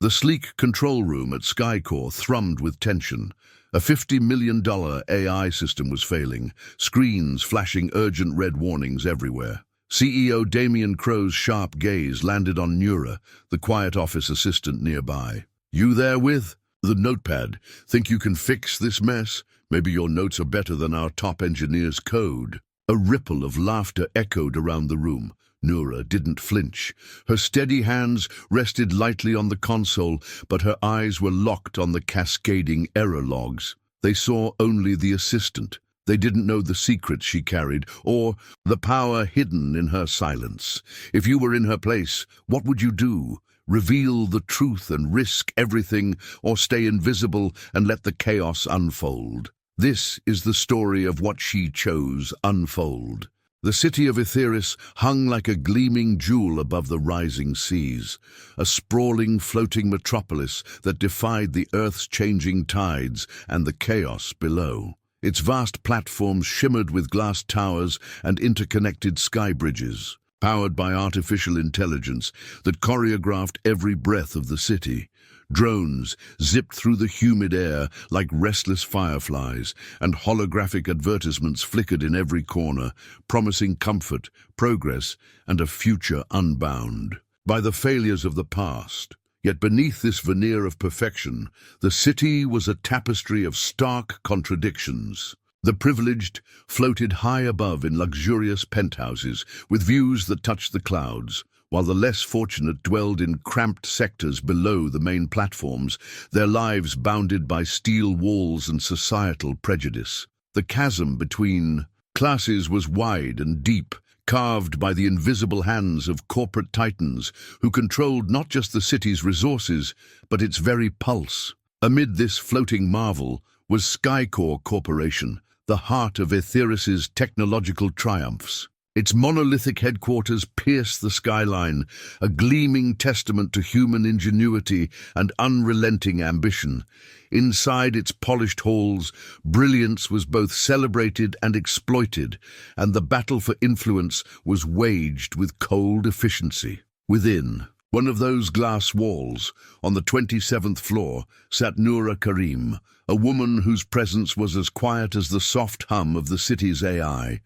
The sleek control room at Skycore thrummed with tension. A $50 million AI system was failing, screens flashing urgent red warnings everywhere. CEO Damien Crow's sharp gaze landed on Nura, the quiet office assistant nearby. "You there with the notepad? Think you can fix this mess? Maybe your notes are better than our top engineer's code." A ripple of laughter echoed around the room. Nura didn't flinch. Her steady hands rested lightly on the console, but her eyes were locked on the cascading error logs. They saw only the assistant. They didn't know the secrets she carried, or the power hidden in her silence. If you were in her place, what would you do? Reveal the truth and risk everything, or stay invisible and let the chaos unfold? This is the story of what she chose unfold. The city of Etheris hung like a gleaming jewel above the rising seas, a sprawling, floating metropolis that defied the Earth's changing tides and the chaos below. Its vast platforms shimmered with glass towers and interconnected sky bridges, powered by artificial intelligence that choreographed every breath of the city. Drones zipped through the humid air like restless fireflies, and holographic advertisements flickered in every corner, promising comfort, progress, and a future unbound by the failures of the past. Yet beneath this veneer of perfection, the city was a tapestry of stark contradictions. The privileged floated high above in luxurious penthouses with views that touched the clouds, while the less fortunate dwelled in cramped sectors below the main platforms, their lives bounded by steel walls and societal prejudice. The chasm between classes was wide and deep, carved by the invisible hands of corporate titans who controlled not just the city's resources, but its very pulse. Amid this floating marvel was Skycore Corporation, the heart of Etheris's technological triumphs. Its monolithic headquarters pierced the skyline, a gleaming testament to human ingenuity and unrelenting ambition. Inside its polished halls, brilliance was both celebrated and exploited, and the battle for influence was waged with cold efficiency. Within one of those glass walls, on the 27th floor, sat Noura Karim, a woman whose presence was as quiet as the soft hum of the city's AI.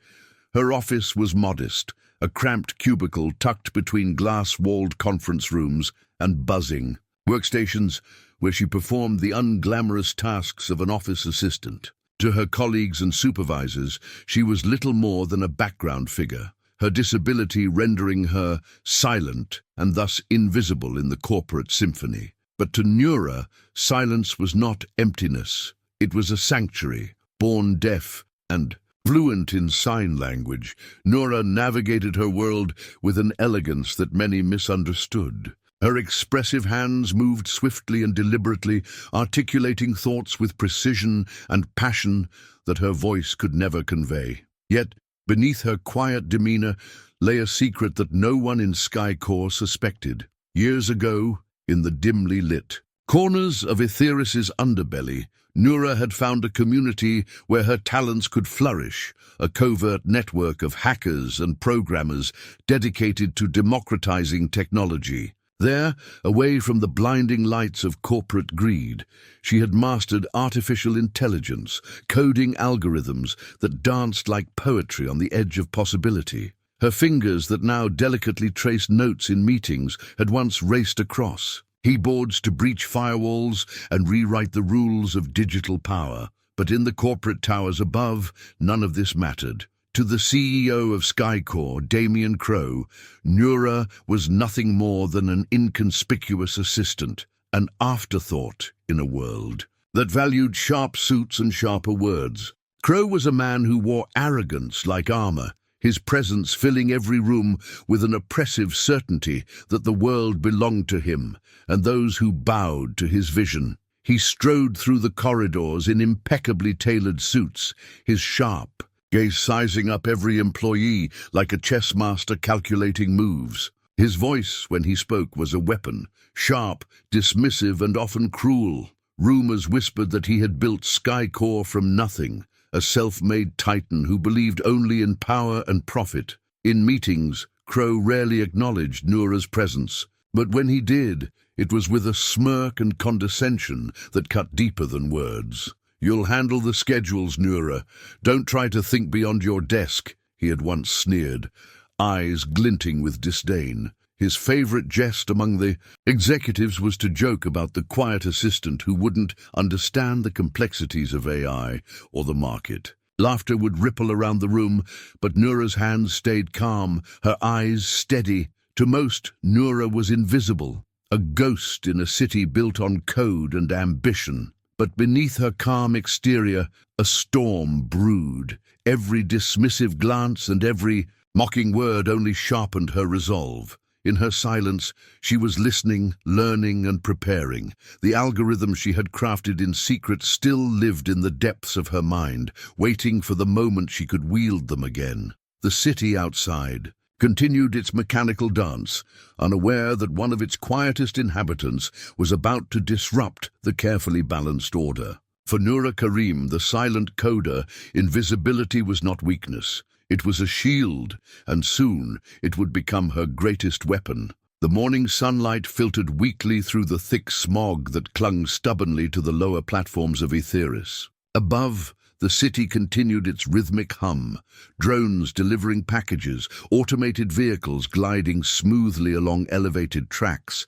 Her office was modest, a cramped cubicle tucked between glass-walled conference rooms and buzzing workstations where she performed the unglamorous tasks of an office assistant. To her colleagues and supervisors, she was little more than a background figure, her disability rendering her silent and thus invisible in the corporate symphony. But to Noura, silence was not emptiness. It was a sanctuary, born deaf and fluent in sign language. Noura navigated her world with an elegance that many misunderstood. Her expressive hands moved swiftly and deliberately, articulating thoughts with precision and passion that her voice could never convey. Yet, beneath her quiet demeanor lay a secret that no one in Skycore suspected. Years ago, in the dimly lit corners of Etheris's underbelly, Noura had found a community where her talents could flourish, a covert network of hackers and programmers dedicated to democratizing technology. There, away from the blinding lights of corporate greed, she had mastered artificial intelligence, coding algorithms that danced like poetry on the edge of possibility. Her fingers that now delicately traced notes in meetings had once raced across keyboards to breach firewalls and rewrite the rules of digital power. But in the corporate towers above, none of this mattered. To the CEO of Skycore, Damien Crow, Noura was nothing more than an inconspicuous assistant, an afterthought in a world that valued sharp suits and sharper words. Crow was a man who wore arrogance like armor, his presence filling every room with an oppressive certainty that the world belonged to him and those who bowed to his vision. He strode through the corridors in impeccably tailored suits, his sharp gaze sizing up every employee like a chess master calculating moves. His voice, when he spoke, was a weapon, sharp, dismissive, and often cruel. Rumors whispered that he had built Skycore from nothing, a self-made titan who believed only in power and profit. In meetings, Crow rarely acknowledged Noura's presence, But when he did, it was with a smirk and condescension that cut deeper than words. "You'll handle the schedules, Nura. Don't try to think beyond your desk," he had once sneered, eyes glinting with disdain. His favorite jest among the executives was to joke about the quiet assistant who wouldn't understand the complexities of AI or the market. Laughter would ripple around the room, but Nura's hands stayed calm, her eyes steady. To most, Nura was invisible, a ghost in a city built on code and ambition. But beneath her calm exterior, a storm brewed. Every dismissive glance and every mocking word only sharpened her resolve. In her silence, she was listening, learning, and preparing. The algorithm she had crafted in secret still lived in the depths of her mind, waiting for the moment she could wield them again. The city outside continued its mechanical dance, unaware that one of its quietest inhabitants was about to disrupt the carefully balanced order. For Nura Karim, the silent coder, invisibility was not weakness. It was a shield, and soon it would become her greatest weapon. The morning sunlight filtered weakly through the thick smog that clung stubbornly to the lower platforms of Etheris. Above, the city continued its rhythmic hum, drones delivering packages, automated vehicles gliding smoothly along elevated tracks,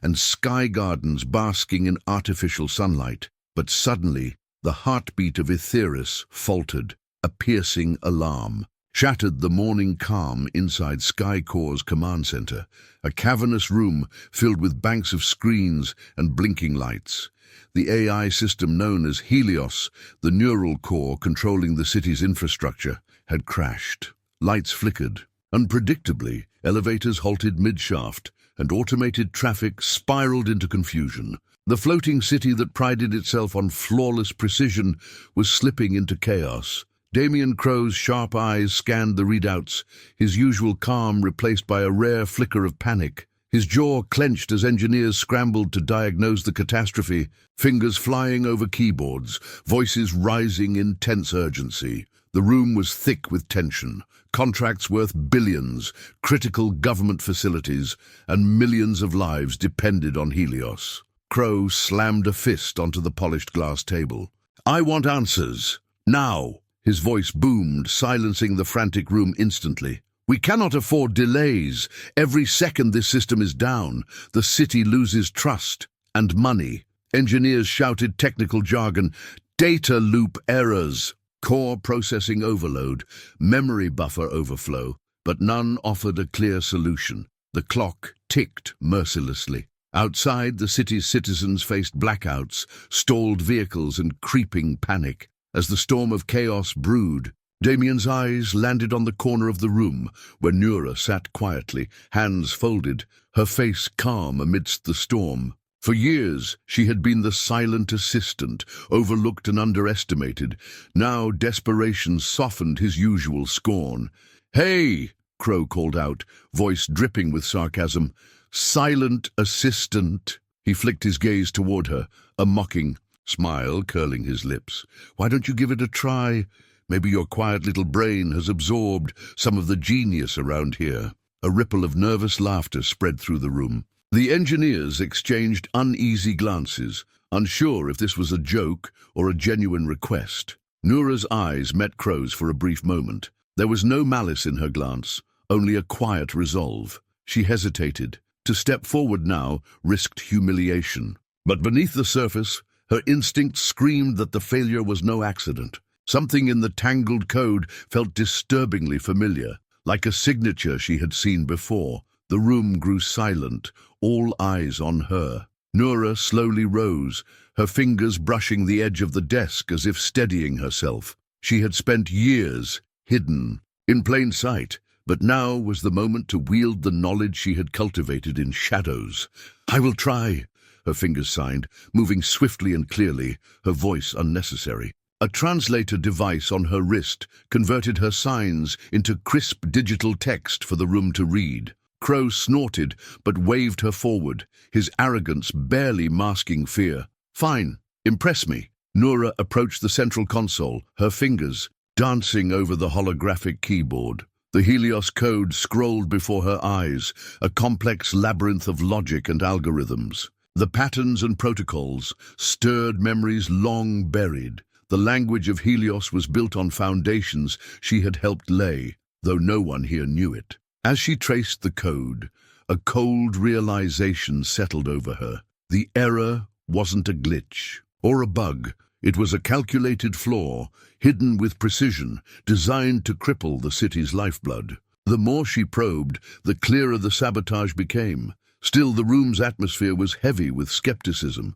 and sky gardens basking in artificial sunlight. But suddenly, the heartbeat of Etheris faltered. A piercing alarm shattered the morning calm inside SkyCore's command center, a cavernous room filled with banks of screens and blinking lights. The AI system known as Helios, the neural core controlling the city's infrastructure, had crashed. Lights flickered. Unpredictably, elevators halted mid-shaft, and automated traffic spiraled into confusion. The floating city that prided itself on flawless precision was slipping into chaos. Damien Crow's sharp eyes scanned the readouts, his usual calm replaced by a rare flicker of panic. His jaw clenched as engineers scrambled to diagnose the catastrophe, fingers flying over keyboards, voices rising in tense urgency. The room was thick with tension, contracts worth billions, critical government facilities, and millions of lives depended on Helios. Crow slammed a fist onto the polished glass table. "I want answers. Now!" His voice boomed, silencing the frantic room instantly. "We cannot afford delays. Every second this system is down, the city loses trust and money." Engineers shouted technical jargon, data loop errors, core processing overload, memory buffer overflow, but none offered a clear solution. The clock ticked mercilessly. Outside, the city's citizens faced blackouts, stalled vehicles, and creeping panic. As the storm of chaos brewed, Damien's eyes landed on the corner of the room where Nura sat quietly, hands folded, her face calm amidst the storm. For years, she had been the silent assistant, overlooked and underestimated. Now desperation softened his usual scorn. "Hey!" Crow called out, voice dripping with sarcasm. "Silent assistant." He flicked his gaze toward her, a mocking smile curling his lips. "Why don't you give it a try? Maybe your quiet little brain has absorbed some of the genius around here." A ripple of nervous laughter spread through the room. The engineers exchanged uneasy glances, unsure if this was a joke or a genuine request. Nura's eyes met Crow's for a brief moment. There was no malice in her glance, only a quiet resolve. She hesitated. To step forward now risked humiliation. But beneath the surface, her instincts screamed that the failure was no accident. Something in the tangled code felt disturbingly familiar, like a signature she had seen before. The room grew silent, all eyes on her. Nura slowly rose, her fingers brushing the edge of the desk as if steadying herself. She had spent years hidden, in plain sight, but now was the moment to wield the knowledge she had cultivated in shadows. "I will try," her fingers signed, moving swiftly and clearly, her voice unnecessary. A translator device on her wrist converted her signs into crisp digital text for the room to read. Crow snorted, but waved her forward, his arrogance barely masking fear. "Fine, impress me." Nura approached the central console, her fingers dancing over the holographic keyboard. The Helios Code scrolled before her eyes, a complex labyrinth of logic and algorithms. The patterns and protocols stirred memories long buried. The language of Helios was built on foundations she had helped lay, though no one here knew it. As she traced the code, a cold realization settled over her. The error wasn't a glitch or a bug. It was a calculated flaw, hidden with precision, designed to cripple the city's lifeblood. The more she probed, the clearer the sabotage became. Still, the room's atmosphere was heavy with skepticism.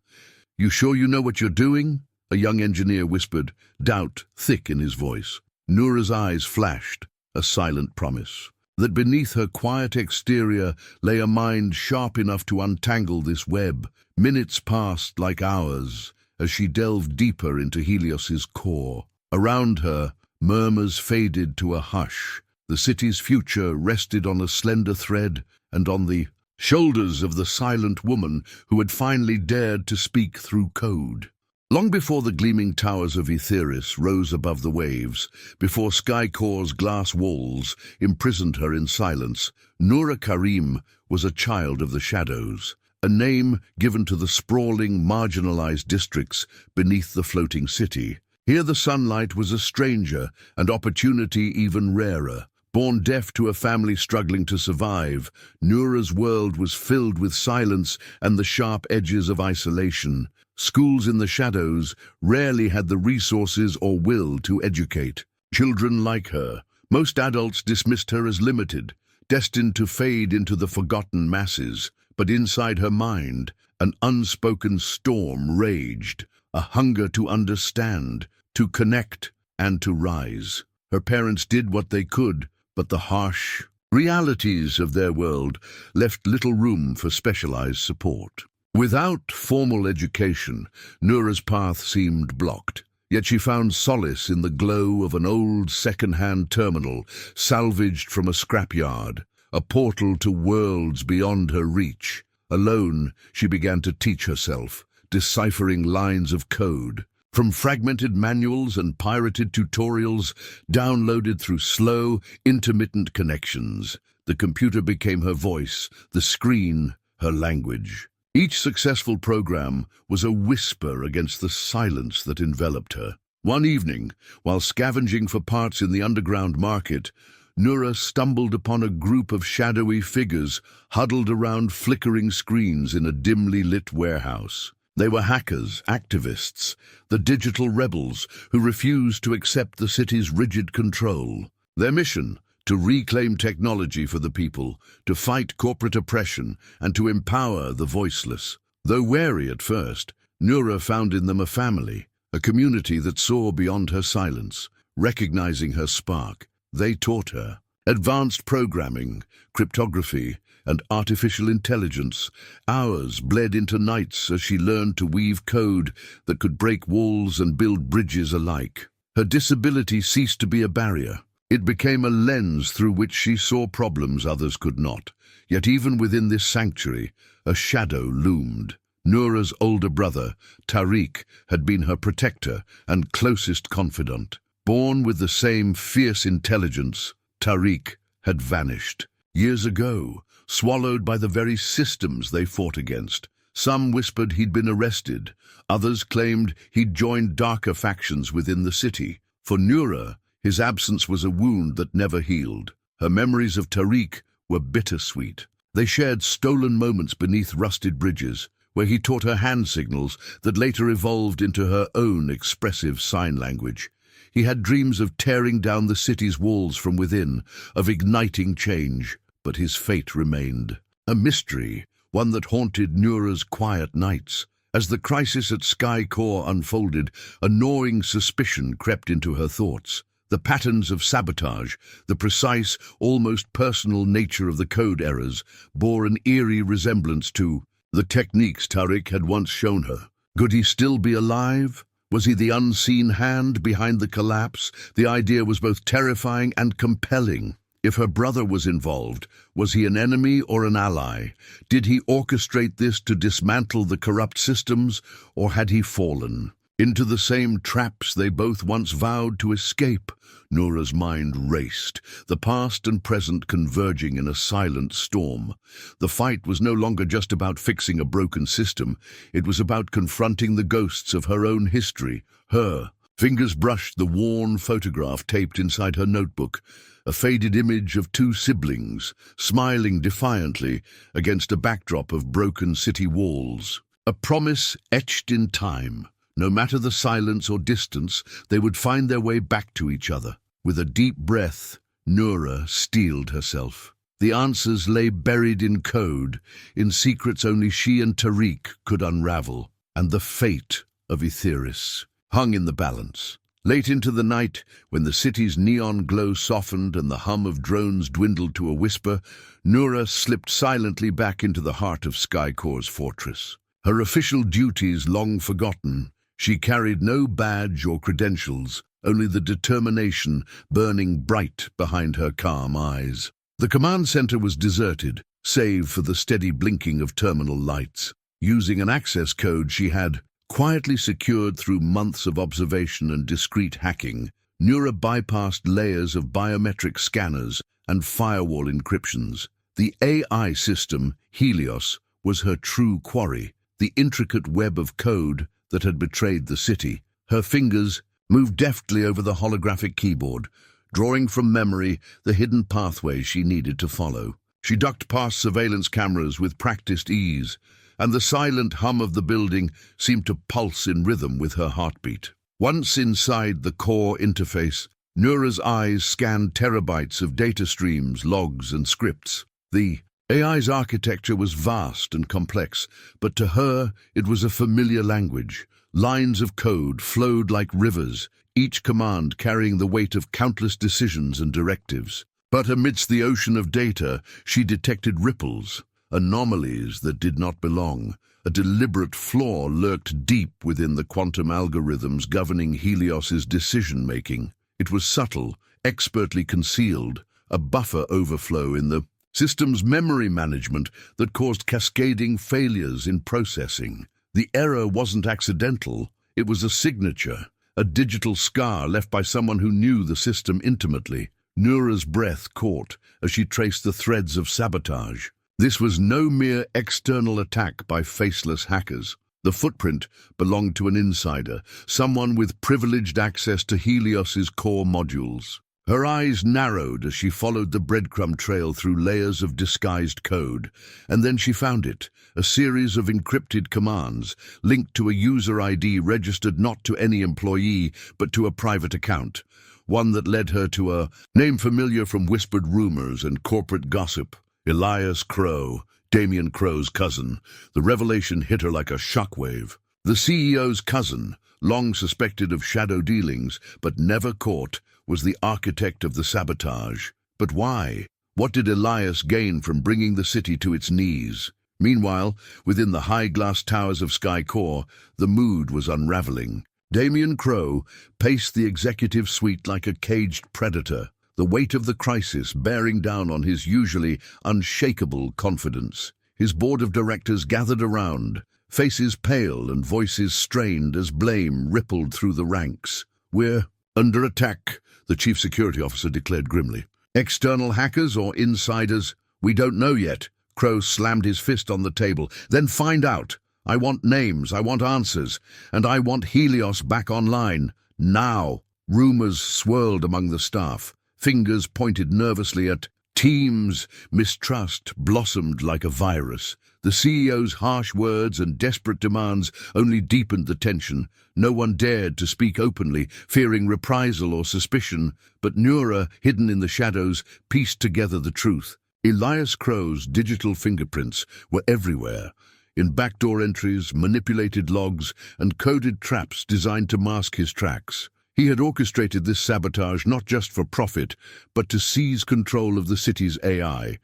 "You sure you know what you're doing?" a young engineer whispered, doubt thick in his voice. Noura's eyes flashed, a silent promise that beneath her quiet exterior lay a mind sharp enough to untangle this web. Minutes passed like hours as she delved deeper into Helios's core. Around her, murmurs faded to a hush. The city's future rested on a slender thread and on the shoulders of the silent woman who had finally dared to speak through code. Long before the gleaming towers of Etheris rose above the waves, before SkyCore's glass walls imprisoned her in silence, Noura Karim was a child of the shadows, a name given to the sprawling, marginalized districts beneath the floating city. Here the sunlight was a stranger and opportunity even rarer. Born deaf to a family struggling to survive, Noura's world was filled with silence and the sharp edges of isolation. Schools in the shadows rarely had the resources or will to educate children like her. Most adults dismissed her as limited, destined to fade into the forgotten masses. But inside her mind, an unspoken storm raged, a hunger to understand, to connect, and to rise. Her parents did what they could, but the harsh realities of their world left little room for specialized support. Without formal education, Noura's path seemed blocked. Yet she found solace in the glow of an old second-hand terminal salvaged from a scrapyard, a portal to worlds beyond her reach. Alone, she began to teach herself, deciphering lines of code. From fragmented manuals and pirated tutorials downloaded through slow, intermittent connections, the computer became her voice, the screen her language. Each successful program was a whisper against the silence that enveloped her. One evening, while scavenging for parts in the underground market, Noura stumbled upon a group of shadowy figures huddled around flickering screens in a dimly lit warehouse. They were hackers, activists, the digital rebels who refused to accept the city's rigid control. Their mission: to reclaim technology for the people, to fight corporate oppression, and to empower the voiceless. Though wary at first, Noura found in them a family, a community that saw beyond her silence. Recognizing her spark, they taught her advanced programming, cryptography, and artificial intelligence. Hours bled into nights as she learned to weave code that could break walls and build bridges alike. Her disability ceased to be a barrier. It became a lens through which she saw problems others could not. Yet even within this sanctuary, a shadow loomed. Noura's older brother, Tariq, had been her protector and closest confidant. Born with the same fierce intelligence, Tariq had vanished. Years ago, swallowed by the very systems they fought against. Some whispered he'd been arrested. Others claimed he'd joined darker factions within the city. For Noura, his absence was a wound that never healed. Her memories of Tariq were bittersweet. They shared stolen moments beneath rusted bridges, where he taught her hand signals that later evolved into her own expressive sign language. He had dreams of tearing down the city's walls from within, of igniting change, but his fate remained a mystery, one that haunted Noura's quiet nights. As the crisis at SkyCore unfolded, a gnawing suspicion crept into her thoughts. The patterns of sabotage, the precise, almost personal nature of the code errors, bore an eerie resemblance to the techniques Tariq had once shown her. Could he still be alive? Was he the unseen hand behind the collapse? The idea was both terrifying and compelling. If her brother was involved, was he an enemy or an ally? Did he orchestrate this to dismantle the corrupt systems, or had he fallen? Into the same traps they both once vowed to escape. Noura's mind raced, the past and present converging in a silent storm. The fight was no longer just about fixing a broken system. It was about confronting the ghosts of her own history. Her fingers brushed the worn photograph taped inside her notebook, a faded image of two siblings, smiling defiantly against a backdrop of broken city walls. A promise etched in time. No matter the silence or distance, they would find their way back to each other. With a deep breath, Noura steeled herself. The answers lay buried in code, in secrets only she and Tariq could unravel, and the fate of Etheris hung in the balance. Late into the night, when the city's neon glow softened and the hum of drones dwindled to a whisper, Noura slipped silently back into the heart of Skycor's fortress. Her official duties long forgotten, she carried no badge or credentials, only the determination burning bright behind her calm eyes. The command center was deserted, save for the steady blinking of terminal lights. Using an access code she had quietly secured through months of observation and discreet hacking, Noura bypassed layers of biometric scanners and firewall encryptions. The AI system, Helios, was her true quarry, the intricate web of code that had betrayed the city. Her fingers moved deftly over the holographic keyboard, drawing from memory the hidden pathways she needed to follow. She ducked past surveillance cameras with practiced ease, and the silent hum of the building seemed to pulse in rhythm with her heartbeat. Once inside the core interface, Noura's eyes scanned terabytes of data streams, logs, and scripts. The AI's architecture was vast and complex, but to her it was a familiar language. Lines of code flowed like rivers, each command carrying the weight of countless decisions and directives. But amidst the ocean of data, she detected ripples, anomalies that did not belong. A deliberate flaw lurked deep within the quantum algorithms governing Helios's decision-making. It was subtle, expertly concealed, a buffer overflow in the system's memory management that caused cascading failures in processing. The error wasn't accidental, it was a signature, a digital scar left by someone who knew the system intimately. Noura's breath caught as she traced the threads of sabotage. This was no mere external attack by faceless hackers. The footprint belonged to an insider, someone with privileged access to Helios's core modules. Her eyes narrowed as she followed the breadcrumb trail through layers of disguised code, and then she found it, a series of encrypted commands linked to a user ID registered not to any employee but to a private account, one that led her to a name familiar from whispered rumors and corporate gossip. Elias Crow, Damien Crow's cousin. The revelation hit her like a shockwave. The CEO's cousin, long suspected of shadow dealings but never caught, was the architect of the sabotage. But why? What did Elias gain from bringing the city to its knees? Meanwhile, within the high glass towers of Skycore, the mood was unraveling. Damien Crow paced the executive suite like a caged predator, the weight of the crisis bearing down on his usually unshakable confidence. His board of directors gathered around, faces pale and voices strained as blame rippled through the ranks. "We're under attack," the chief security officer declared grimly. "External hackers or insiders? We don't know yet." Crow slammed his fist on the table. "Then find out. I want names, I want answers, and I want Helios back online. Now." Rumors swirled among the staff. Fingers pointed nervously at teams. Mistrust blossomed like a virus. The CEO's harsh words and desperate demands only deepened the tension. No one dared to speak openly, fearing reprisal or suspicion, but Noura, hidden in the shadows, pieced together the truth. Elias Crow's digital fingerprints were everywhere, in backdoor entries, manipulated logs, and coded traps designed to mask his tracks. He had orchestrated this sabotage not just for profit, but to seize control of the city's AI,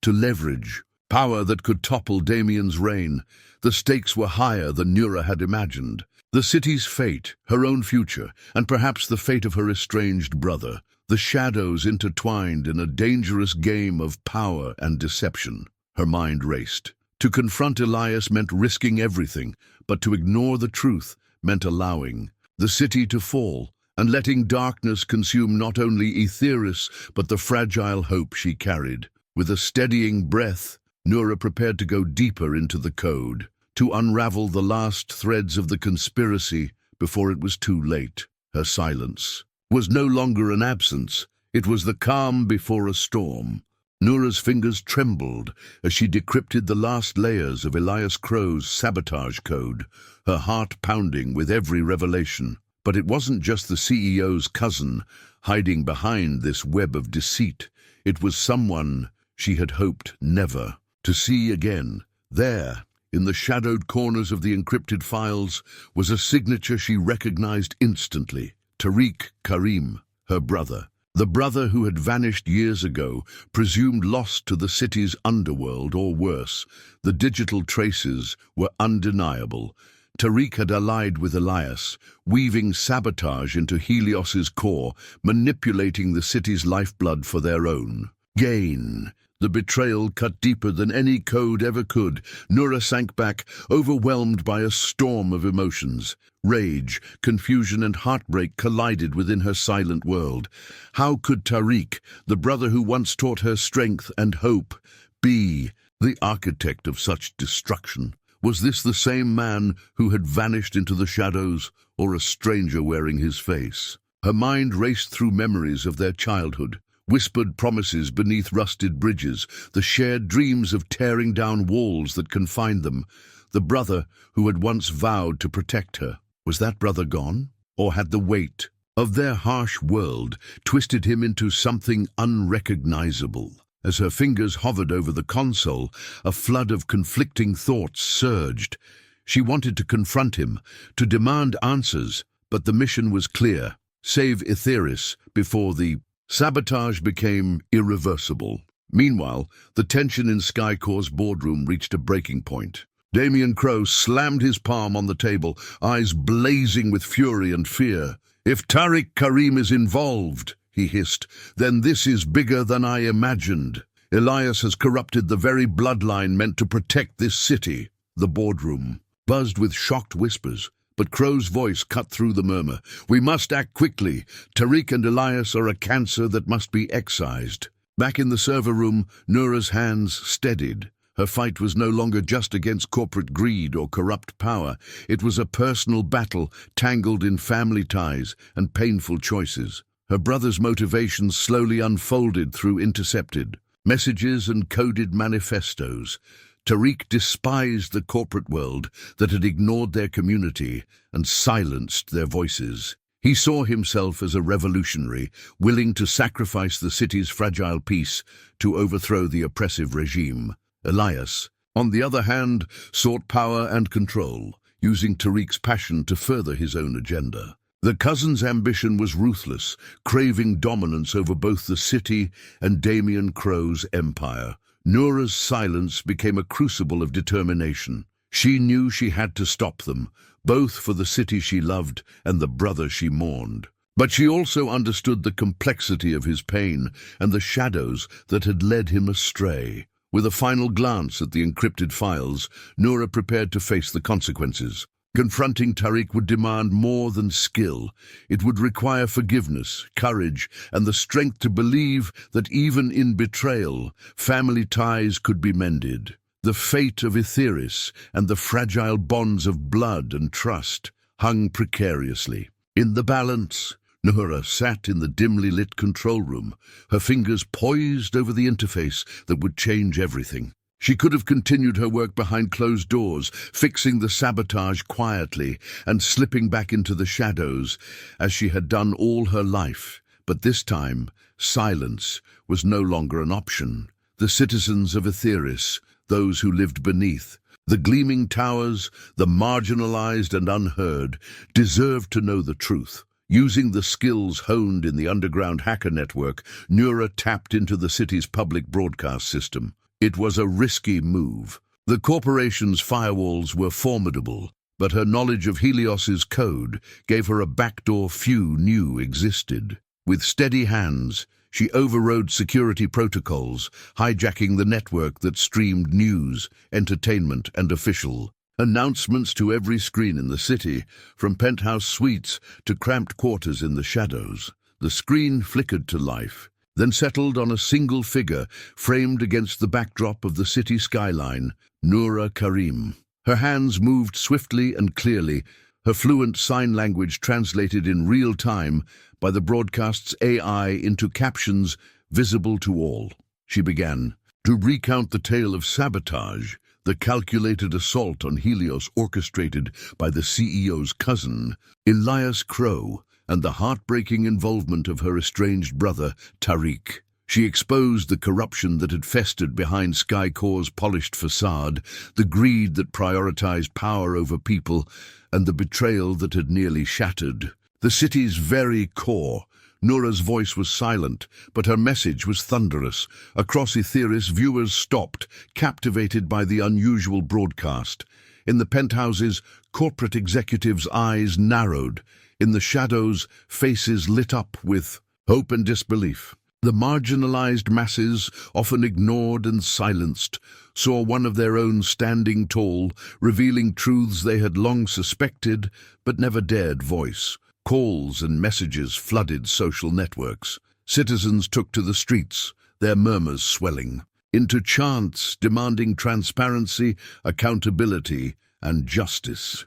to leverage power that could topple Damien's reign. The stakes were higher than Noura had imagined. The city's fate, her own future, and perhaps the fate of her estranged brother. The shadows intertwined in a dangerous game of power and deception. Her mind raced. To confront Elias meant risking everything, but to ignore the truth meant allowing the city to fall and letting darkness consume not only Etheris, but the fragile hope she carried. With a steadying breath, Noura prepared to go deeper into the code, to unravel the last threads of the conspiracy before it was too late. Her silence was no longer an absence, it was the calm before a storm. Noura's fingers trembled as she decrypted the last layers of Elias Crow's sabotage code, her heart pounding with every revelation. But it wasn't just the CEO's cousin hiding behind this web of deceit. It was someone she had hoped never to see again. There, in the shadowed corners of the encrypted files, was a signature she recognized instantly. Tariq Karim, her brother. The brother who had vanished years ago, presumed lost to the city's underworld or worse. The digital traces were undeniable. Tariq had allied with Elias, weaving sabotage into Helios's core, manipulating the city's lifeblood for their own gain. The betrayal cut deeper than any code ever could. Noura sank back, overwhelmed by a storm of emotions. Rage, confusion, and heartbreak collided within her silent world. How could Tariq, the brother who once taught her strength and hope, be the architect of such destruction? Was this the same man who had vanished into the shadows, or a stranger wearing his face? Her mind raced through memories of their childhood. Whispered promises beneath rusted bridges, the shared dreams of tearing down walls that confined them. The brother who had once vowed to protect her. Was that brother gone? Or had the weight of their harsh world twisted him into something unrecognizable? As her fingers hovered over the console, a flood of conflicting thoughts surged. She wanted to confront him, to demand answers, but the mission was clear. Save Etheris before the sabotage became irreversible. Meanwhile, the tension in SkyCore's boardroom reached a breaking point. Damian Crowe slammed his palm on the table, eyes blazing with fury and fear. "If Tariq Karim is involved," he hissed, "then this is bigger than I imagined. Elias has corrupted the very bloodline meant to protect this city." The boardroom buzzed with shocked whispers. But Crow's voice cut through the murmur. "We must act quickly. Tariq and Elias are a cancer that must be excised." Back in the server room, Noura's hands steadied. Her fight was no longer just against corporate greed or corrupt power. It was a personal battle, tangled in family ties and painful choices. Her brother's motivations slowly unfolded through intercepted messages and coded manifestos. Tariq despised the corporate world that had ignored their community and silenced their voices. He saw himself as a revolutionary, willing to sacrifice the city's fragile peace to overthrow the oppressive regime. Elias, on the other hand, sought power and control, using Tariq's passion to further his own agenda. The cousin's ambition was ruthless, craving dominance over both the city and Damian Crow's empire. Noura's silence became a crucible of determination. She knew she had to stop them, both for the city she loved and the brother she mourned. But she also understood the complexity of his pain and the shadows that had led him astray. With a final glance at the encrypted files, Noura prepared to face the consequences. Confronting Tariq would demand more than skill. It would require forgiveness, courage, and the strength to believe that even in betrayal, family ties could be mended. The fate of Etheris and the fragile bonds of blood and trust hung precariously. In the balance, Noura sat in the dimly lit control room, her fingers poised over the interface that would change everything. She could have continued her work behind closed doors, fixing the sabotage quietly and slipping back into the shadows, as she had done all her life. But this time, silence was no longer an option. The citizens of Etheris, those who lived beneath, the gleaming towers, the marginalized and unheard, deserved to know the truth. Using the skills honed in the underground hacker network, Noura tapped into the city's public broadcast system. It was a risky move. The corporation's firewalls were formidable, but her knowledge of Helios's code gave her a backdoor few knew existed. With steady hands, she overrode security protocols, hijacking the network that streamed news, entertainment, and official Announcements to every screen in the city, from penthouse suites to cramped quarters in the shadows. The screen flickered to life, then settled on a single figure framed against the backdrop of the city skyline, Noura Karim. Her hands moved swiftly and clearly, her fluent sign language translated in real time by the broadcast's AI into captions visible to all. She began to recount the tale of sabotage, the calculated assault on Helios orchestrated by the CEO's cousin, Elias Crow, and the heartbreaking involvement of her estranged brother, Tariq. She exposed the corruption that had festered behind SkyCore's polished facade, the greed that prioritized power over people, and the betrayal that had nearly shattered the city's very core. Noura's voice was silent, but her message was thunderous. Across Etheris, viewers stopped, captivated by the unusual broadcast. In the penthouses, corporate executives' eyes narrowed. In the shadows, faces lit up with hope and disbelief. The marginalized masses, often ignored and silenced, saw one of their own standing tall, revealing truths they had long suspected but never dared voice. Calls and messages flooded social networks. Citizens took to the streets, their murmurs swelling into chants demanding transparency, accountability, and justice.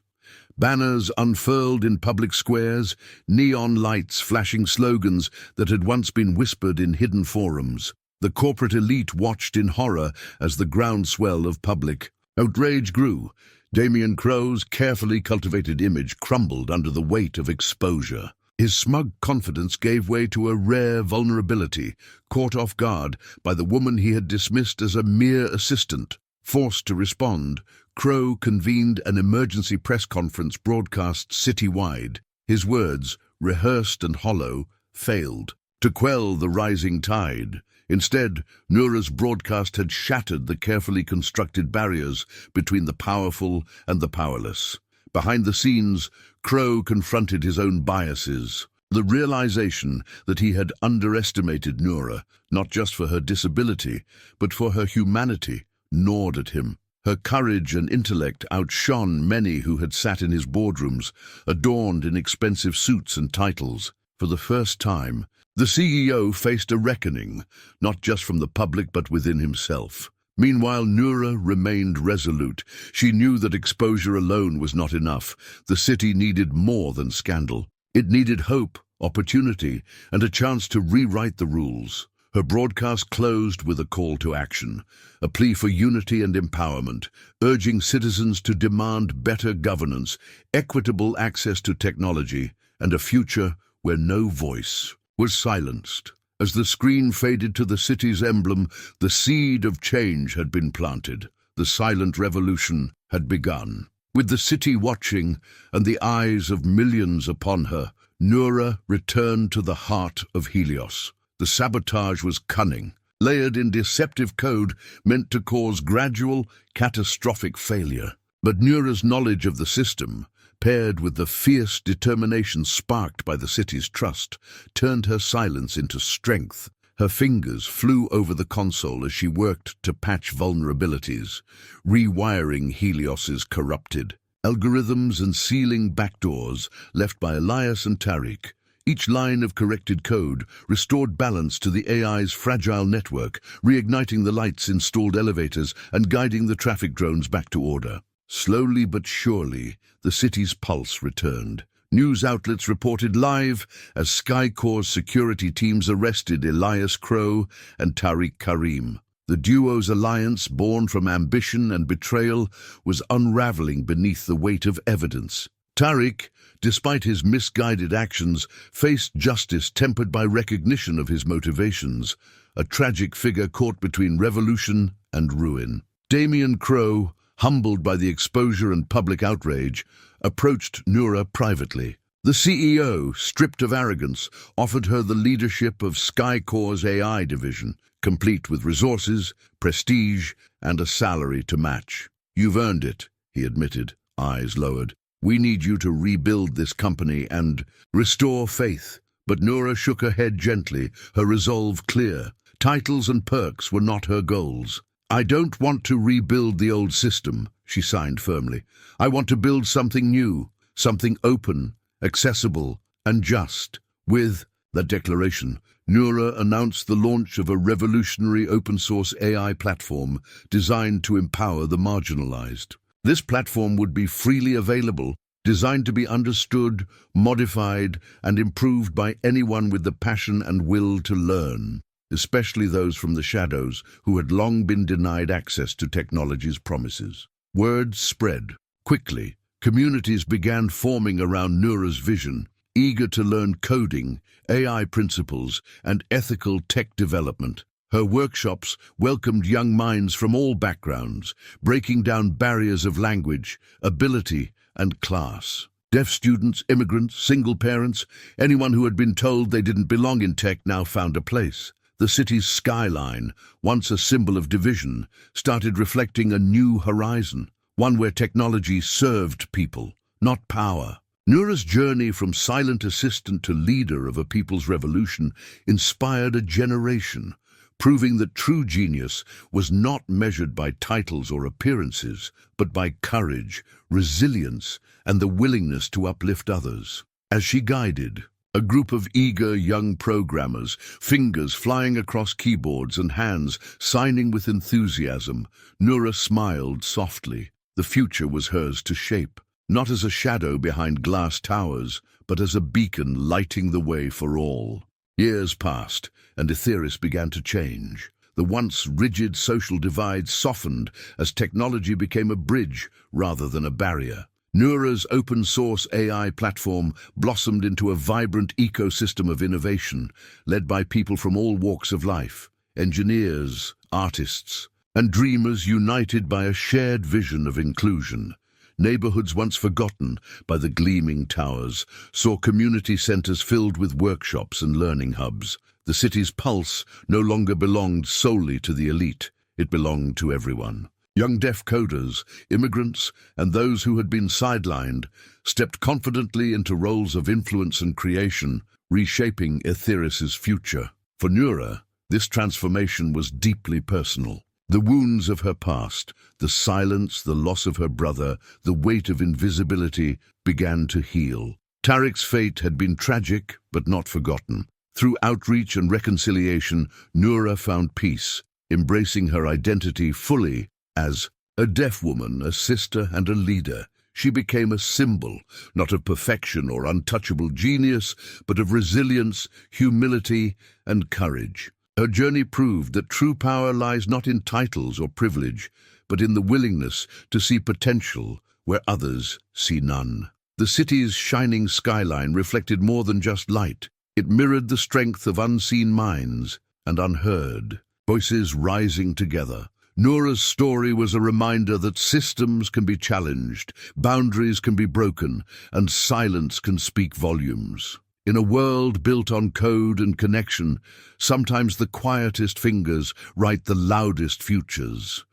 Banners unfurled in public squares, neon lights flashing slogans that had once been whispered in hidden forums. The corporate elite watched in horror as the groundswell of public outrage grew. Damien Crow's carefully cultivated image crumbled under the weight of exposure. His smug confidence gave way to a rare vulnerability, caught off guard by the woman he had dismissed as a mere assistant. Forced to respond, Crow convened an emergency press conference broadcast citywide. His words, rehearsed and hollow, failed to quell the rising tide. Instead, Noura's broadcast had shattered the carefully constructed barriers between the powerful and the powerless. Behind the scenes, Crow confronted his own biases. The realization that he had underestimated Noura, not just for her disability, but for her humanity, gnawed at him. Her courage and intellect outshone many who had sat in his boardrooms, adorned in expensive suits and titles. For the first time, the CEO faced a reckoning, not just from the public but within himself. Meanwhile, Noura remained resolute. She knew that exposure alone was not enough. The city needed more than scandal. It needed hope, opportunity, and a chance to rewrite the rules. Her broadcast closed with a call to action, a plea for unity and empowerment, urging citizens to demand better governance, equitable access to technology, and a future where no voice was silenced. As the screen faded to the city's emblem, the seed of change had been planted. The silent revolution had begun. With the city watching and the eyes of millions upon her, Noura returned to the heart of Helios. The sabotage was cunning, layered in deceptive code meant to cause gradual, catastrophic failure. But Noura's knowledge of the system, paired with the fierce determination sparked by the city's trust, turned her silence into strength. Her fingers flew over the console as she worked to patch vulnerabilities, rewiring Helios's corrupted algorithms and sealing backdoors left by Elias and Tariq. Each line of corrected code restored balance to the AI's fragile network, reigniting the lights installed elevators and guiding the traffic drones back to order. Slowly but surely, the city's pulse returned. News outlets reported live as SkyCore's security teams arrested Elias Crow and Tariq Karim. The duo's alliance, born from ambition and betrayal, was unraveling beneath the weight of evidence. Tariq, despite his misguided actions, faced justice tempered by recognition of his motivations, a tragic figure caught between revolution and ruin. Damien Crow, humbled by the exposure and public outrage, approached Noura privately. The CEO, stripped of arrogance, offered her the leadership of SkyCore's AI division, complete with resources, prestige, and a salary to match. "You've earned it," he admitted, eyes lowered. "We need you to rebuild this company and restore faith." But Noura shook her head gently, her resolve clear. Titles and perks were not her goals. "I don't want to rebuild the old system," she signed firmly. I want to build something new, something open, accessible, and just. With that declaration, Noura announced the launch of a revolutionary open-source AI platform designed to empower the marginalized. This platform would be freely available, designed to be understood, modified, and improved by anyone with the passion and will to learn, especially those from the shadows who had long been denied access to technology's promises. Word spread. Quickly, communities began forming around Noura's vision, eager to learn coding, AI principles, and ethical tech development. Her workshops welcomed young minds from all backgrounds, breaking down barriers of language, ability, and class. Deaf students, immigrants, single parents, anyone who had been told they didn't belong in tech now found a place. The city's skyline, once a symbol of division, started reflecting a new horizon, one where technology served people, not power. Noura's journey from silent assistant to leader of a people's revolution inspired a generation, proving that true genius was not measured by titles or appearances, but by courage, resilience, and the willingness to uplift others. As she guided a group of eager young programmers, fingers flying across keyboards and hands signing with enthusiasm, Noura smiled softly. The future was hers to shape, not as a shadow behind glass towers, but as a beacon lighting the way for all. Years passed, and Etheris began to change. The once rigid social divide softened as technology became a bridge rather than a barrier. Noura's open-source AI platform blossomed into a vibrant ecosystem of innovation, led by people from all walks of life, engineers, artists, and dreamers united by a shared vision of inclusion. Neighborhoods once forgotten by the gleaming towers saw community centers filled with workshops and learning hubs. The city's pulse no longer belonged solely to the elite. It belonged to everyone. Young deaf coders, immigrants, and those who had been sidelined stepped confidently into roles of influence and creation, reshaping Etheris's future. For Noura, this transformation was deeply personal. The wounds of her past, the silence, the loss of her brother, the weight of invisibility began to heal. Tariq's fate had been tragic, but not forgotten. Through outreach and reconciliation, Noura found peace, embracing her identity fully as a deaf woman, a sister, and a leader. She became a symbol, not of perfection or untouchable genius, but of resilience, humility, and courage. Her journey proved that true power lies not in titles or privilege, but in the willingness to see potential where others see none. The city's shining skyline reflected more than just light. It mirrored the strength of unseen minds and unheard voices rising together. Noura's story was a reminder that systems can be challenged, boundaries can be broken, and silence can speak volumes. In a world built on code and connection, sometimes the quietest fingers write the loudest futures.